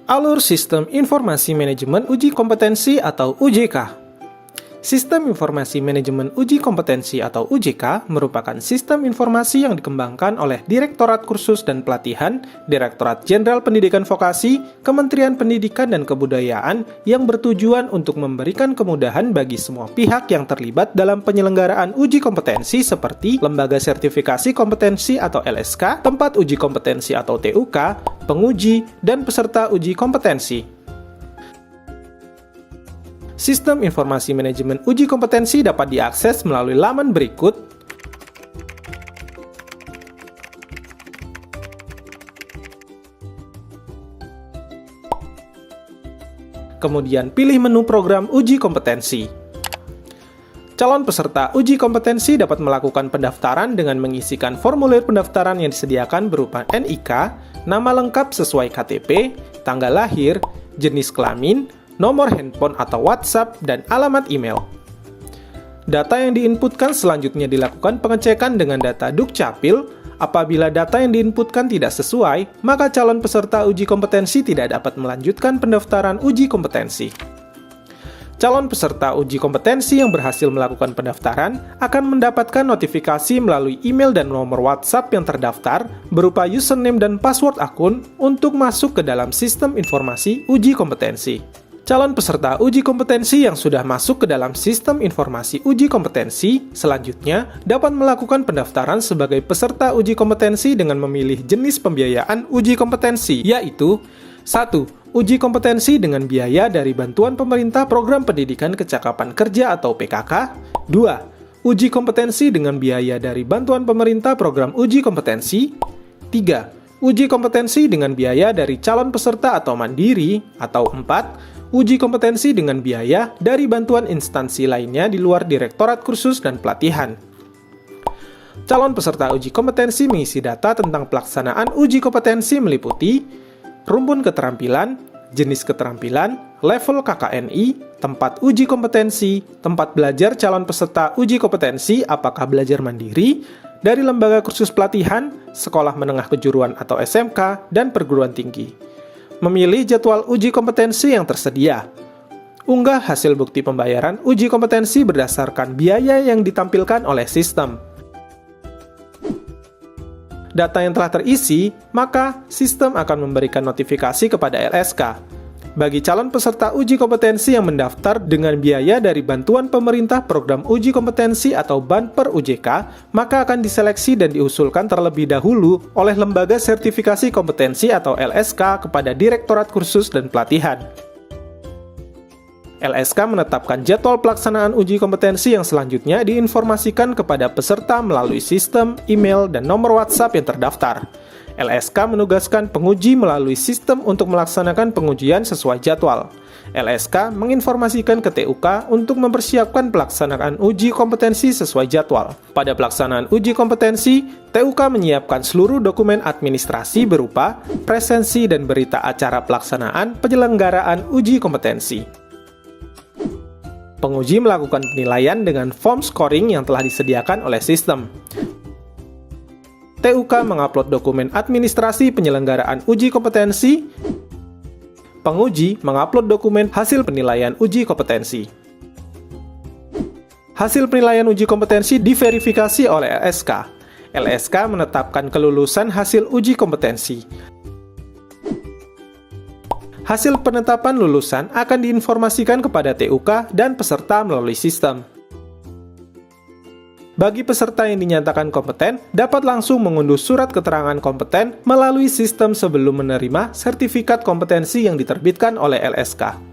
Alur Sistem Informasi Manajemen Uji Kompetensi atau UJK. Sistem Informasi Manajemen Uji Kompetensi atau UJK merupakan sistem informasi yang dikembangkan oleh Direktorat Kursus dan Pelatihan, Direktorat Jenderal Pendidikan Vokasi, Kementerian Pendidikan dan Kebudayaan yang bertujuan untuk memberikan kemudahan bagi semua pihak yang terlibat dalam penyelenggaraan uji kompetensi seperti Lembaga Sertifikasi Kompetensi atau LSK, tempat uji kompetensi atau TUK, penguji, dan peserta uji kompetensi. Sistem Informasi Manajemen Uji Kompetensi dapat diakses melalui laman berikut. Kemudian pilih menu program uji kompetensi. Calon peserta uji kompetensi dapat melakukan pendaftaran dengan mengisikan formulir pendaftaran yang disediakan berupa NIK, nama lengkap sesuai KTP, tanggal lahir, jenis kelamin, nomor handphone atau WhatsApp, dan alamat email. Data yang diinputkan selanjutnya dilakukan pengecekan dengan data Dukcapil. Apabila data yang diinputkan tidak sesuai, maka calon peserta uji kompetensi tidak dapat melanjutkan pendaftaran uji kompetensi. Calon peserta uji kompetensi yang berhasil melakukan pendaftaran akan mendapatkan notifikasi melalui email dan nomor WhatsApp yang terdaftar berupa username dan password akun untuk masuk ke dalam sistem informasi uji kompetensi. Calon peserta uji kompetensi yang sudah masuk ke dalam sistem informasi uji kompetensi selanjutnya dapat melakukan pendaftaran sebagai peserta uji kompetensi dengan memilih jenis pembiayaan uji kompetensi, yaitu 1. Uji kompetensi dengan biaya dari Bantuan Pemerintah Program Pendidikan Kecakapan Kerja atau PKK. 2. Uji kompetensi dengan biaya dari Bantuan Pemerintah Program Uji Kompetensi. 3. Uji kompetensi dengan biaya dari calon peserta atau mandiri. Atau 4. Uji kompetensi dengan biaya dari bantuan instansi lainnya di luar Direktorat Kursus dan Pelatihan. Calon peserta uji kompetensi mengisi data tentang pelaksanaan uji kompetensi meliputi rumpun keterampilan, jenis keterampilan, level KKNI, tempat uji kompetensi, tempat belajar calon peserta uji kompetensi apakah belajar mandiri, dari lembaga kursus pelatihan, sekolah menengah kejuruan atau SMK, dan perguruan tinggi. Memilih jadwal uji kompetensi yang tersedia. Unggah hasil bukti pembayaran uji kompetensi berdasarkan biaya yang ditampilkan oleh sistem. Data yang telah terisi, maka sistem akan memberikan notifikasi kepada LSK. Bagi calon peserta uji kompetensi yang mendaftar dengan biaya dari Bantuan Pemerintah Program Uji Kompetensi atau BANPER UJK, maka akan diseleksi dan diusulkan terlebih dahulu oleh Lembaga Sertifikasi Kompetensi atau LSK kepada Direktorat Kursus dan Pelatihan. LSK menetapkan jadwal pelaksanaan uji kompetensi yang selanjutnya diinformasikan kepada peserta melalui sistem, email, dan nomor WhatsApp yang terdaftar. LSK menugaskan penguji melalui sistem untuk melaksanakan pengujian sesuai jadwal. LSK menginformasikan ke TUK untuk mempersiapkan pelaksanaan uji kompetensi sesuai jadwal. Pada pelaksanaan uji kompetensi, TUK menyiapkan seluruh dokumen administrasi berupa presensi dan berita acara pelaksanaan penyelenggaraan uji kompetensi. Penguji melakukan penilaian dengan form scoring yang telah disediakan oleh sistem. TUK mengupload dokumen administrasi penyelenggaraan uji kompetensi. Penguji mengupload dokumen hasil penilaian uji kompetensi. Hasil penilaian uji kompetensi diverifikasi oleh LSK. LSK menetapkan kelulusan hasil uji kompetensi. Hasil penetapan lulusan akan diinformasikan kepada TUK dan peserta melalui sistem. Bagi peserta yang dinyatakan kompeten, dapat langsung mengunduh surat keterangan kompeten melalui sistem sebelum menerima sertifikat kompetensi yang diterbitkan oleh LSK.